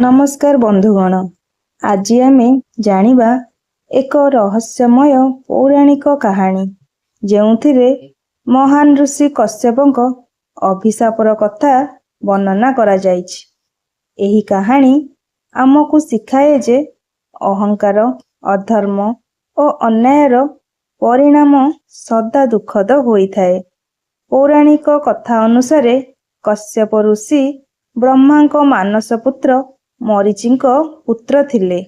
नमस्कार बंधुगण, आज आमे जानिबा एक रहस्यमय पौराणिक कहानी जेउथिरे महान ऋषि कश्यपक अभिशापर कथा वर्णना करा जाइछि। एही कहानी आमको शिखाए जे अहंकार, अधर्म और अन्यायर परिणाम सदा दुखद होइथाए। पौराणिक कथा अनुसार कश्यप ऋषि ब्रह्मांक मानस पुत्र मरीचिंक पुत्र थिले।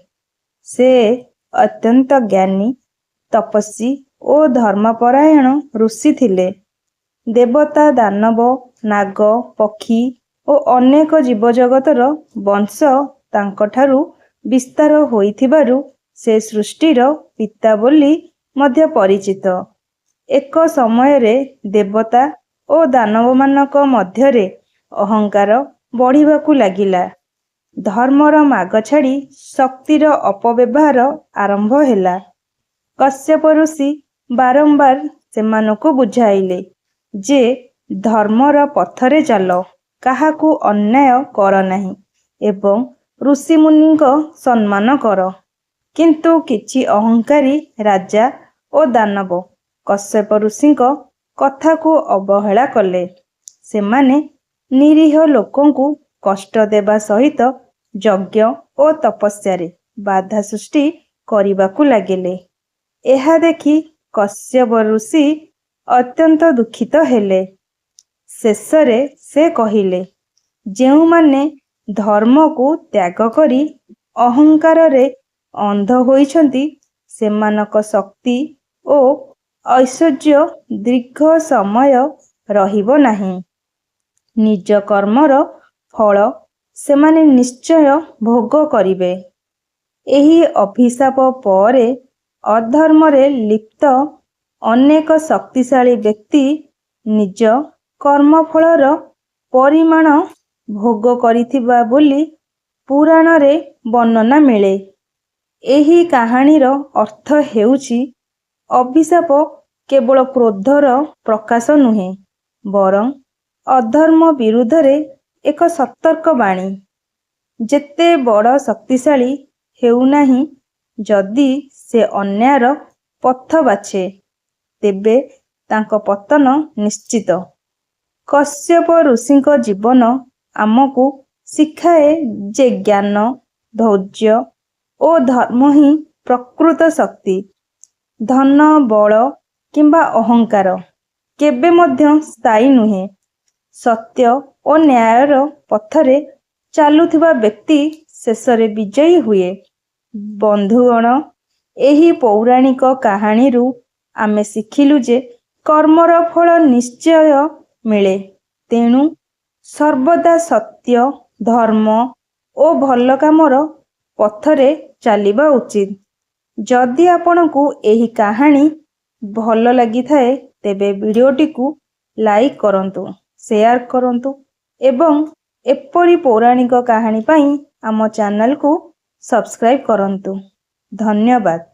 से अत्यंत ज्ञानी, तपस्वी और धर्मपरायण ऋषि थिले। देवता, दानव, नाग, पक्षी और अनेक जीवजगतर वंश तांकठारु विस्तार होइथिबारु से सृष्टिर पिता बोली मध्य परिचित। एक समय रे देवता और दानव मानक मध्यरे अहंकार बढ़िबाकू लागिला। धर्मर माग छाड़ी शक्तिर अपव्यवहार आरंभ ହେଲା। कश्यप ऋषि बारंबार सेमानकु बुझाइले जे धर्मर पथरे चाल, काहाकू अन्याय कर नाही एवं ऋषि मुनिंक सम्मान कर। किंतु किछि अहंकारी राजा और दानव कश्यप ऋषिंक कथाकू अवहेला कले। सेमाने निरीह लोकंकु कष्ट देवा सहित यज्ञ और तपस्यारे बाधा सृष्टि करिबाकू लागिले। एहा देखि कश्यप ऋषि अत्यंत दुखित हेले। शेषरे से कहिले, जेउमाने धर्म को त्याग करी अहंकार रे अंध होइछंती सेमानक शक्ति और ऐश्वर्य दीर्घ समय रहिबो नाही। निज कर्मर फल सेमाने निश्चय भोग करिवे। एही अभिशाप परे अधर्मरे लिप्त अनेक शक्तिशाली व्यक्ति निज कर्मफलर परिमाण भोग करिथिबा बोली पुराण रे वर्णना मिले। एही कहानीर अर्थ हेउछि अभिशाप केवल क्रोधर प्रकाश नुहे, बरं अधर्म विरुद्धरे एक सतर्क बाणी। जेते बड़ शक्तिशाली हेउ नाही, जदि से अन्यायर पथ बाछे तेबे तांको पतन निश्चित। कश्यप ऋषिंक जीवन आमको शिखाए जे ज्ञान, धैर्य और धर्म ही प्रकृत शक्ति। धन, बल किंबा अहंकार केबे मध्य स्थायी नुहे। सत्य और न्यायर पथरे चालुथिबा व्यक्ति शेषरे विजयी हुए। बंधुगण, एही पौराणिक कहानीरू आमे शिखिलु जे कर्मर फल निश्चय मिले। तेणु सर्वदा सत्य, धर्म और भल कामर पथरे चलिबा उचित। जदि आपनकू एही कहानी भल लगी थाए तेबे वीडियोटी को लाइक करंतु, शेयर करंतु एवं एपरी पौराणिक कहानी पाई आम चैनल को सब्सक्राइब करंतु। धन्यवाद।